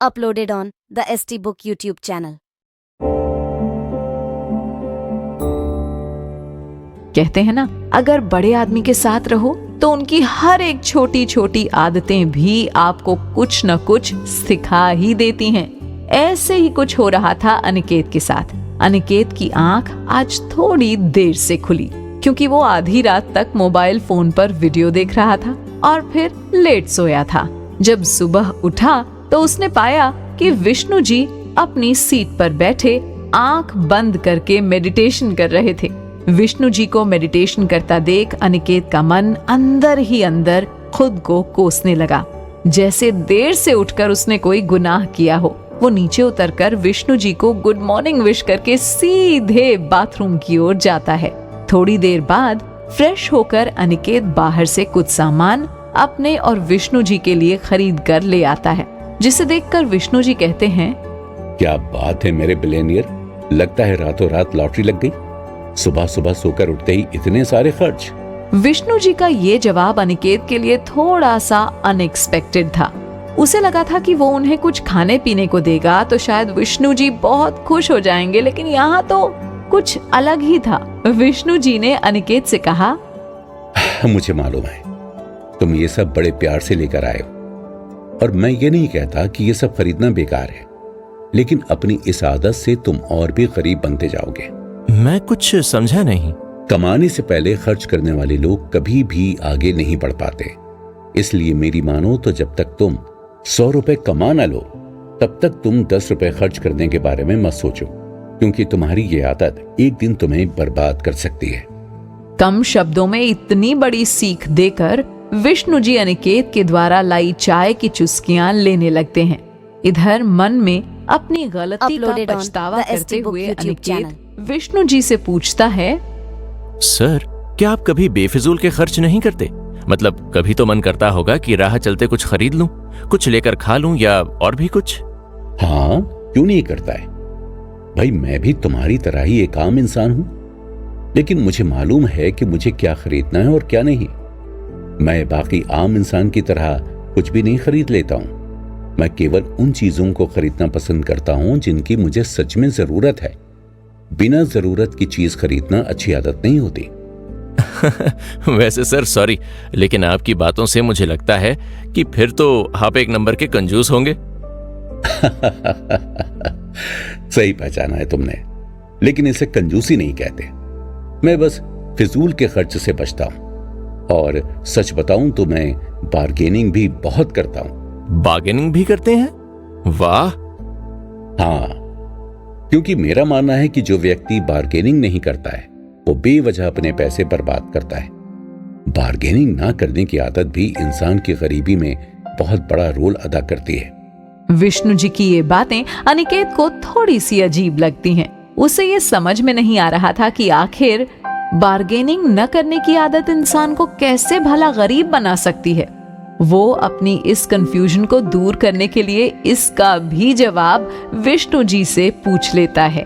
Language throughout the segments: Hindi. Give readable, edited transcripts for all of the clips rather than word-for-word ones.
Uploaded on the ST Book YouTube channel. कहते हैं ना, अगर बड़े आदमी के साथ रहो तो उनकी हर एक छोटी छोटी आदतें भी आपको कुछ न कुछ सिखा ही देती हैं। ऐसे ही कुछ हो रहा था अनिकेत के साथ। अनिकेत की आंख आज थोड़ी देर से खुली क्योंकि वो आधी रात तक मोबाइल फोन पर वीडियो देख रहा था और फिर लेट सोया था। जब सुबह उठा तो उसने पाया कि विष्णु जी अपनी सीट पर बैठे आंख बंद करके मेडिटेशन कर रहे थे। विष्णु जी को मेडिटेशन करता देख अनिकेत का मन अंदर ही अंदर खुद को कोसने लगा, जैसे देर से उठकर उसने कोई गुनाह किया हो। वो नीचे उतरकर विष्णु जी को गुड मॉर्निंग विश करके सीधे बाथरूम की ओर जाता है। थोड़ी देर बाद फ्रेश होकर अनिकेत बाहर से कुछ सामान अपने और विष्णु जी के लिए खरीद कर ले आता है, जिसे देखकर विष्णु जी कहते हैं, क्या बात है मेरे बिलियनियर, लगता है रातों रात लॉटरी लग गई। सुबह सुबह सोकर उठते ही इतने सारे खर्च। विष्णु जी का ये जवाब अनिकेत के लिए थोड़ा सा अनएक्सपेक्टेड था। उसे लगा था कि वो उन्हें कुछ खाने पीने को देगा तो शायद विष्णु जी बहुत खुश हो जाएंगे, लेकिन यहाँ तो कुछ अलग ही था। विष्णु जी ने अनिकेत से कहा, मुझे मालूम है तुम ये सब बड़े प्यार से लेकर आए हो, और मैं ये नहीं कहता कि ये सब खरीदना बेकार है, लेकिन अपनी इस आदत से तुम और भी गरीब बनते जाओगे। मैं कुछ समझा नहीं। कमाने से पहले खर्च करने वाले लोग कभी भी आगे नहीं बढ़ पाते। इसलिए मेरी मानो तो जब तक तुम 100 रुपए कमा ना लो तब तक तुम 10 रुपए खर्च करने के बारे में मत सोचो, क्योंकि तुम्हारी ये आदत एक दिन तुम्हें बर्बाद कर सकती है। कम शब्दों में इतनी बड़ी सीख देकर विष्णु जी अनिकेत के द्वारा लाई चाय की चुस्कियां लेने लगते हैं। इधर मन में अपनी गलती का पछतावा करते हुए अनिकेत विष्णु जी से पूछता है, सर, क्या आप कभी बेफिजूल के खर्च नहीं करते? मतलब कभी तो मन करता होगा कि राह चलते कुछ खरीद लूं, कुछ लेकर खा लूं या और भी कुछ। हाँ, क्यों नहीं करता है भाई, मैं भी तुम्हारी तरह ही एक आम इंसान हूं, लेकिन मुझे मालूम है कि मुझे क्या खरीदना है और क्या नहीं। मैं बाकी आम इंसान की तरह कुछ भी नहीं खरीद लेता हूं। मैं केवल उन चीजों को खरीदना पसंद करता हूं जिनकी मुझे सच में जरूरत है। बिना जरूरत की चीज खरीदना अच्छी आदत नहीं होती। वैसे सर सॉरी, लेकिन आपकी बातों से मुझे लगता है कि फिर तो आप एक नंबर के कंजूस होंगे। सही पहचाना है तुमने, लेकिन इसे कंजूसी नहीं कहते। मैं बस फिजूल के खर्च से बचता हूं, और सच बताऊं तो मैं बार्गेनिंग भी बहुत करता हूं। बार्गेनिंग भी करते हैं? वाह। हाँ, क्योंकि मेरा मानना है कि जो व्यक्ति बार्गेनिंग नहीं करता है वो बेवजह अपने पैसे बर्बाद करता है। बार्गेनिंग ना करने की आदत भी इंसान की गरीबी में बहुत बड़ा रोल अदा करती है। विष्णु जी की ये बातें अनिकेत को थोड़ी सी अजीब लगती हैं। उसे ये समझ में नहीं आ रहा था कि आखिर बार्गेनिंग न करने की आदत इंसान को कैसे भला गरीब बना सकती है। वो अपनी इस कंफ्यूजन को दूर करने के लिए इसका भी जवाब विष्णु जी से पूछ लेता है।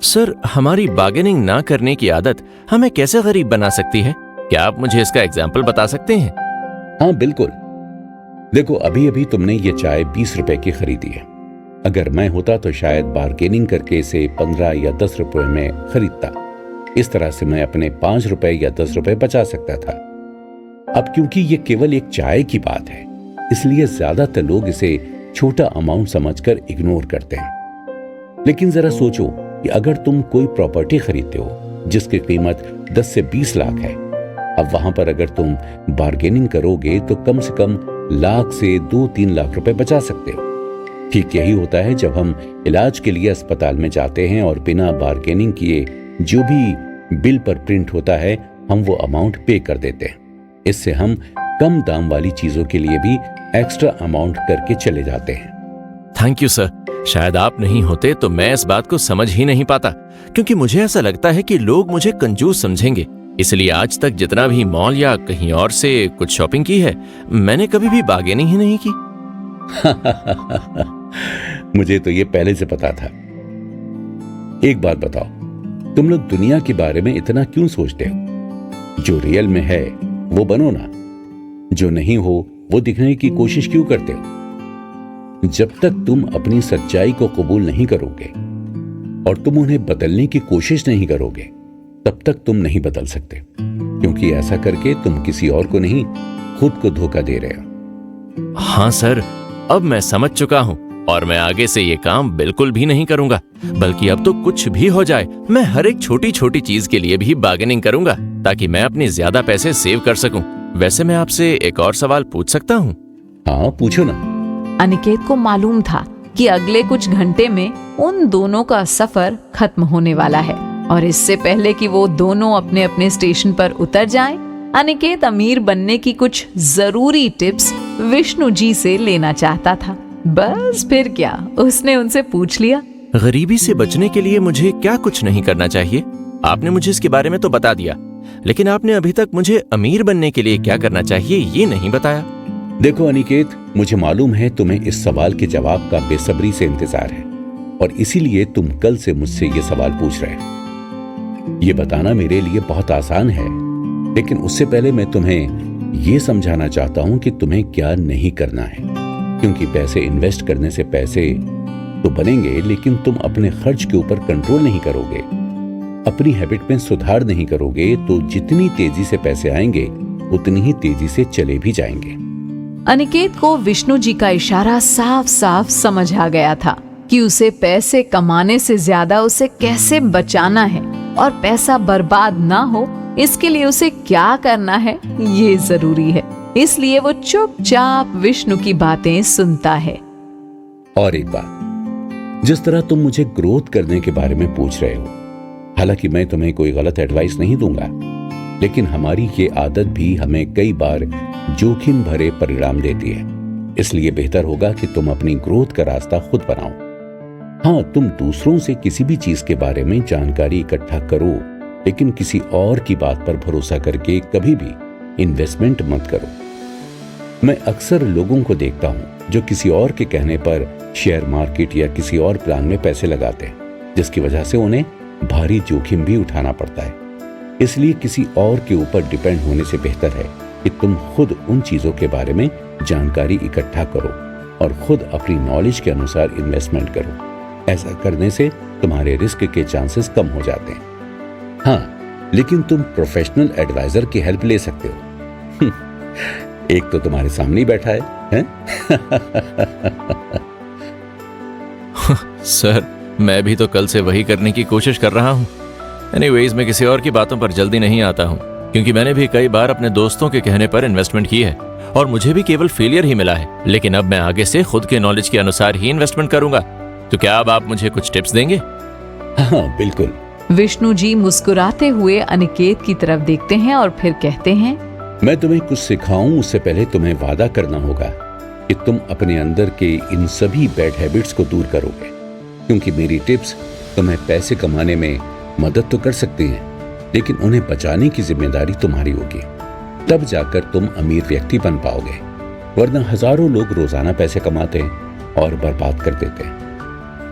सर, हमारी बार्गेनिंग ना करने की आदत हमें कैसे गरीब बना सकती है? क्या आप मुझे इसका एग्जाम्पल बता सकते हैं? हाँ बिल्कुल। देखो, अभी अभी तुमने ये चाय 20 रुपए की खरीदी है। अगर मैं होता तो शायद बार्गेनिंग करके इसे 15 या 10 रुपए में खरीदता। इस तरह से मैं अपने 5 रुपए या 10 रुपए बचा सकता था। अब क्योंकि ये केवल एक चाय की बात है, इसलिए ज्यादातर लोग इसे छोटा अमाउंट समझकर इग्नोर करते हैं। लेकिन जरा सोचो कि अगर तुम कोई प्रॉपर्टी खरीदते हो जिसकी कीमत 10 से 20 लाख है, अब वहां पर अगर तुम बार्गेनिंग करोगे तो कम से कम लाख से 2-3 लाख रुपए बचा सकते हो। ठीक यही होता है जब हम इलाज के लिए अस्पताल में जाते हैं और बिना बार्गेनिंग किए जो भी बिल पर प्रिंट होता है हम वो अमाउंट पे कर देते हैं। इससे हम कम दाम वाली चीजों के लिए भी एक्स्ट्रा अमाउंट करके चले जाते हैं। Thank you sir. शायद आप नहीं होते तो मैं इस बात को समझ ही नहीं पाता, क्योंकि मुझे ऐसा लगता है कि लोग मुझे कंजूस समझेंगे। इसलिए आज तक जितना भी मॉल या कहीं और से कुछ शॉपिंग की है, मैंने कभी भी बार्गेनिंग ही नहीं की। मुझे तो ये पहले से पता था। एक बात बताओ, तुम लोग दुनिया के बारे में इतना क्यों सोचते हो? जो रियल में है वो बनो ना, जो नहीं हो वो दिखने की कोशिश क्यों करते हो? जब तक तुम अपनी सच्चाई को कबूल नहीं करोगे और तुम उन्हें बदलने की कोशिश नहीं करोगे, तब तक तुम नहीं बदल सकते, क्योंकि ऐसा करके तुम किसी और को नहीं, खुद को धोखा दे रहे हो। हाँ सर, अब मैं समझ चुका हूँ और मैं आगे से ये काम बिल्कुल भी नहीं करूंगा। बल्कि अब तो कुछ भी हो जाए, मैं हर एक छोटी छोटी चीज के लिए भी बार्गेनिंग करूंगा, ताकि मैं अपने ज्यादा पैसे सेव कर सकूं। वैसे मैं आपसे एक और सवाल पूछ सकता हूँ? हाँ, पूछो ना। अनिकेत को मालूम था कि अगले कुछ घंटे में उन दोनों का सफर खत्म होने वाला है, और इससे पहले कि वो दोनों अपने अपने स्टेशन पर उतर जाएं, अनिकेत अमीर बनने की कुछ जरूरी टिप्स विष्णु जी से लेना चाहता था। बस फिर क्या, उसने उनसे पूछ लिया, गरीबी से बचने के लिए मुझे क्या कुछ नहीं करना चाहिए? आपने मुझे इसके बारे में तो बता दिया, लेकिन आपने अभी तक मुझे अमीर बनने के लिए क्या करना चाहिए ये नहीं बताया। देखो अनिकेत, मुझे मालूम है तुम्हें इस सवाल के जवाब का बेसब्री से इंतजार है, और इसीलिए तुम कल से मुझसे ये सवाल पूछ रहे हो। ये बताना मेरे लिए बहुत आसान है, लेकिन उससे पहले मैं तुम्हें ये समझाना चाहता हूं कि तुम्हें क्या नहीं करना है। क्योंकि पैसे इन्वेस्ट करने से पैसे तो बनेंगे, लेकिन तुम अपने खर्च के ऊपर कंट्रोल नहीं करोगे, अपनी हैबिट में सुधार नहीं करोगे, तो जितनी तेजी से पैसे आएंगे उतनी ही तेजी से चले भी जाएंगे। अनिकेत को विष्णु जी का इशारा साफ साफ समझ आ गया था कि उसे पैसे कमाने से ज्यादा उसे कैसे बचाना है, और पैसा बर्बाद ना हो इसके लिए उसे क्या करना है ये जरूरी है। इसलिए वो चुपचाप विष्णु की बातें सुनता है। और एक बात, जिस तरह तुम मुझे ग्रोथ करने के बारे में पूछ रहे हो, हालांकि मैं तुम्हें कोई गलत एडवाइस नहीं दूंगा, लेकिन हमारी ये आदत भी हमें कई बार जोखिम भरे परिणाम देती है। इसलिए बेहतर होगा कि तुम अपनी ग्रोथ का रास्ता खुद बनाओ। हाँ, तुम दूसरों से किसी भी चीज के बारे में जानकारी इकट्ठा करो, लेकिन किसी और की बात पर भरोसा करके कभी भी इन्वेस्टमेंट मत करो। मैं अक्सर लोगों को देखता हूं जो किसी और के कहने पर शेयर मार्केट या किसी और प्लान में पैसे लगाते हैं, जिसकी वजह से उन्हें भारी जोखिम भी उठाना पड़ता है। इसलिए किसी और के ऊपर डिपेंड होने से बेहतर है कि तुम खुद उन चीजों के बारे में जानकारी इकट्ठा करो और खुद अपनी नॉलेज के अनुसार इन्वेस्टमेंट करो। ऐसा करने से तुम्हारे रिस्क के चांसेस कम हो जाते हैं। हाँ, लेकिन तुम प्रोफेशनल एडवाइजर की हेल्प ले सकते हो। एक तो तुम्हारे सामने ही बैठा है? सर, मैं भी तो कल से वही करने की कोशिश कर रहा हूँ। एनीवेज, मैं किसी और की बातों पर जल्दी नहीं आता हूँ, क्योंकि मैंने भी कई बार अपने दोस्तों के कहने पर इन्वेस्टमेंट की है और मुझे भी केवल फेलियर ही मिला है। लेकिन अब मैं आगे से खुद के नॉलेज के अनुसार ही इन्वेस्टमेंट करूंगा। तो क्या अब आप मुझे कुछ टिप्स देंगे? हाँ, बिल्कुल। विष्णु जी मुस्कुराते हुए अनिकेत की तरफ देखते हैं और फिर कहते हैं, मैं तुम्हें कुछ सिखाऊं उससे पहले तुम्हें वादा करना होगा कि तुम अपने अंदर के इन सभी बैड हैबिट्स को दूर करोगे, क्योंकि मेरी टिप्स तुम्हें पैसे कमाने में मदद तो कर सकती हैं, लेकिन उन्हें बचाने की जिम्मेदारी तुम्हारी होगी। तब जाकर तुम अमीर व्यक्ति बन पाओगे, वरना हजारों लोग रोजाना पैसे कमाते हैं और बर्बाद कर देते हैं।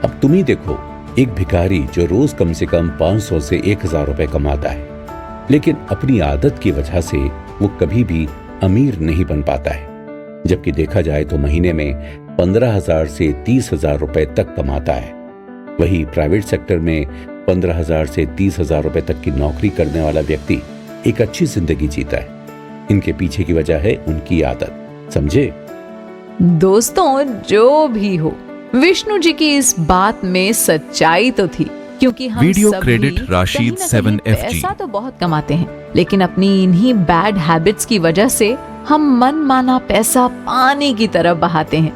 अब तुम ही देखो, एक भिखारी जो रोज कम से कम 500 से 1000 रुपए कमाता है, लेकिन अपनी आदत की वजह से वो कभी भी अमीर नहीं बन पाता है, जबकि देखा जाए तो महीने में 15,000 से 30,000 रुपए तक कमाता है। वही प्राइवेट सेक्टर में 15,000 से 30,000 रुपए तक की नौकरी करने वाला व्यक्ति एक अच्छी जिंदगी जीता है। इनके पीछे की वजह है उनकी आदत, समझे? दोस्तों, जो भी हो, विष्णु जी की इस बात में सच्चाई तो थी, क्योंकि हम वीडियो सभी क्रेडिट राशिद कहीं ना कहीं 7FG। पैसा तो बहुत कमाते हैं, लेकिन अपनी इन्हीं बैड हैबिट्स की वजह से हम मनमाना पैसा पानी की तरह बहाते हैं।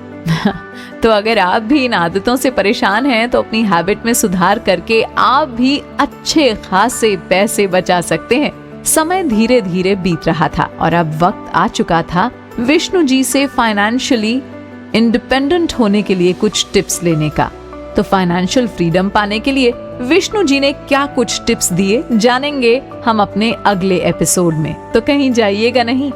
तो अगर आप भी इन आदतों से परेशान हैं, तो अपनी हैबिट में सुधार करके आप भी अच्छे खासे पैसे बचा सकते हैं। समय धीरे धीरे बीत रहा था और अब वक्त आ चुका था विष्णु जी से फाइनेंशियली इंडिपेंडेंट होने के लिए कुछ टिप्स लेने का। तो फाइनेंशियल फ्रीडम पाने के लिए विष्णु जी ने क्या कुछ टिप्स दिए, जानेंगे हम अपने अगले एपिसोड में। तो कहीं जाइएगा नहीं।